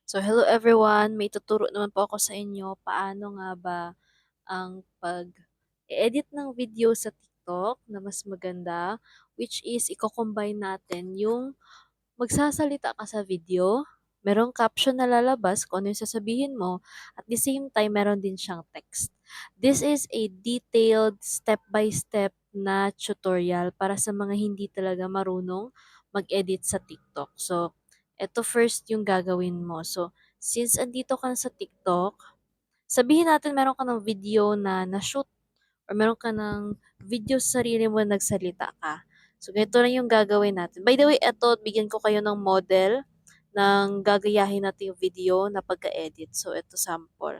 So, hello everyone! May tuturo naman po ako sa inyo paano nga ba ang pag-edit ng video sa TikTok na mas maganda, which is i-combine natin yung magsasalita ka sa video, merong caption na lalabas kung ano yung sasabihin mo, at the same time, meron din siyang text. This is a detailed step-by-step na tutorial para sa mga hindi talaga marunong mag-edit sa TikTok. So, ito first yung gagawin mo. So, since andito ka na sa TikTok, sabihin natin meron ka ng video na na-shoot or meron ka ng video sa sarili mo na nagsalita ka. So, ganito lang yung gagawin natin. By the way, eto, bigyan ko kayo ng model ng gagayahin natin yung video na pagka-edit. So, ito sample.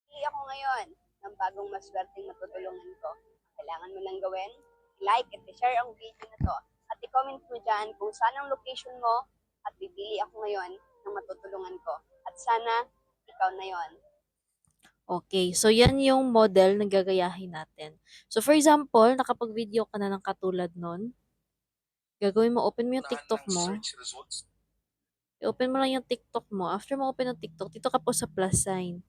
Pili ako ngayon ng bagong maswerteng matutulungan ko. Kailangan mo lang gawin, like at i-share ang video na to. At i-comment mo dyan kung saan ang location mo at bibili ako ngayon ng matutulungan ko. At sana ikaw na yon. Okay, so yan yung model na gagayahin natin. So, for example, nakapag-video ka na ng katulad nun, gagawin mo, open mo yung TikTok mo. I-open mo lang yung TikTok mo. After mo open yung TikTok, dito ka po sa plus sign.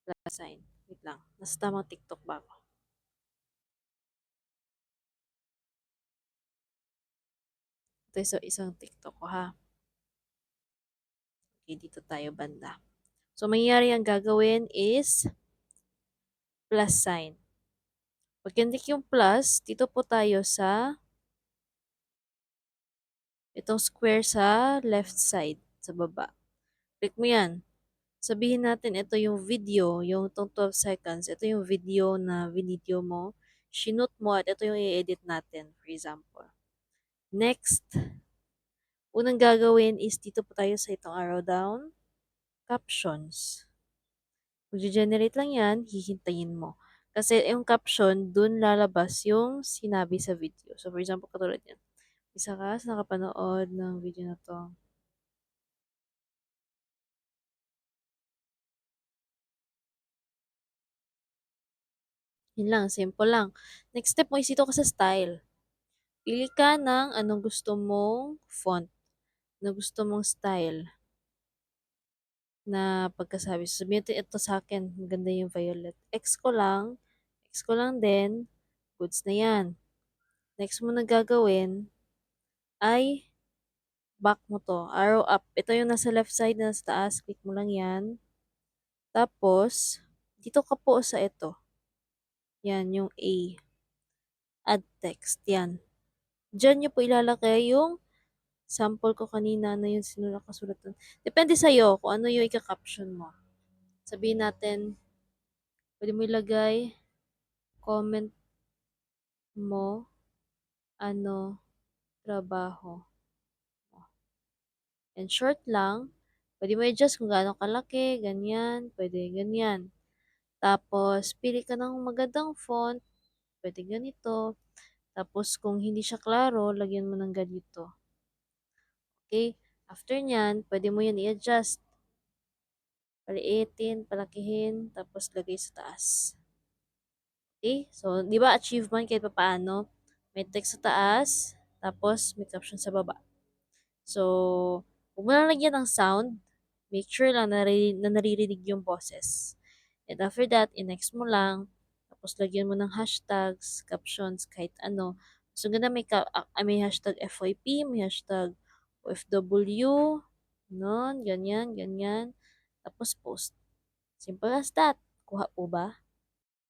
Plus sign. Wait lang. Nasa tamang TikTok ba ako? Ito yung isang TikTok ko ha. Okay, dito tayo banda. So, mangyayari ang gagawin is plus sign. Pag kindik yung plus, dito po tayo sa itong square sa left side, sa baba. Click mo yan. Sabihin natin, ito yung video, yung itong 12 seconds, ito yung video na video mo, shinoot mo, at ito yung i-edit natin, for example. Next, unang gagawin is dito po tayo sa itong arrow down, captions. Mag-generate lang yan, hihintayin mo. Kasi yung caption, dun lalabas yung sinabi sa video. So, for example, katulad yan. Isa ka sa nakapanood ng video na to. Yun lang, simple lang. Next step mo is dito ka sa style. Pili ka ng anong gusto mong font, na gusto mong style na pagkasabi. So, sabihin natin ito sa akin, maganda yung violet. X ko lang din, goods na yan. Next mo na gagawin ay back mo to, arrow up. Ito yung nasa left side, nasa taas, click mo lang yan. Tapos, dito ka po sa ito. Yan, yung A. Add text, yan. Diyan nyo po ilalagay yung sample ko kanina na yung kasulatan. Depende sa'yo kung ano yung ika-caption mo. Sabihin natin, pwede mo ilagay, comment mo, ano, trabaho. And short lang, pwede mo i-adjust kung gaano kalaki, ganyan, pwede ganyan. Tapos, pili ka ng magandang font, pwede ganito. Tapos, kung hindi siya klaro, lagyan mo ng ganito. Okay? After nyan, pwede mo yan i-adjust. Paliitin, palakihin, tapos lagay sa taas. Okay? So, di ba achievement kahit pa paano? May text sa taas, tapos may caption sa baba. So, huwag mo lang lagyan ng sound. Make sure lang na naririnig yung boses. And after that, i-next mo lang. Tapos, lagyan mo ng hashtags, captions, kahit ano. So, ganda may hashtag FYP, may hashtag OFW, nun, ganyan, ganyan. Tapos, post. Simple as that. Kuha po ba?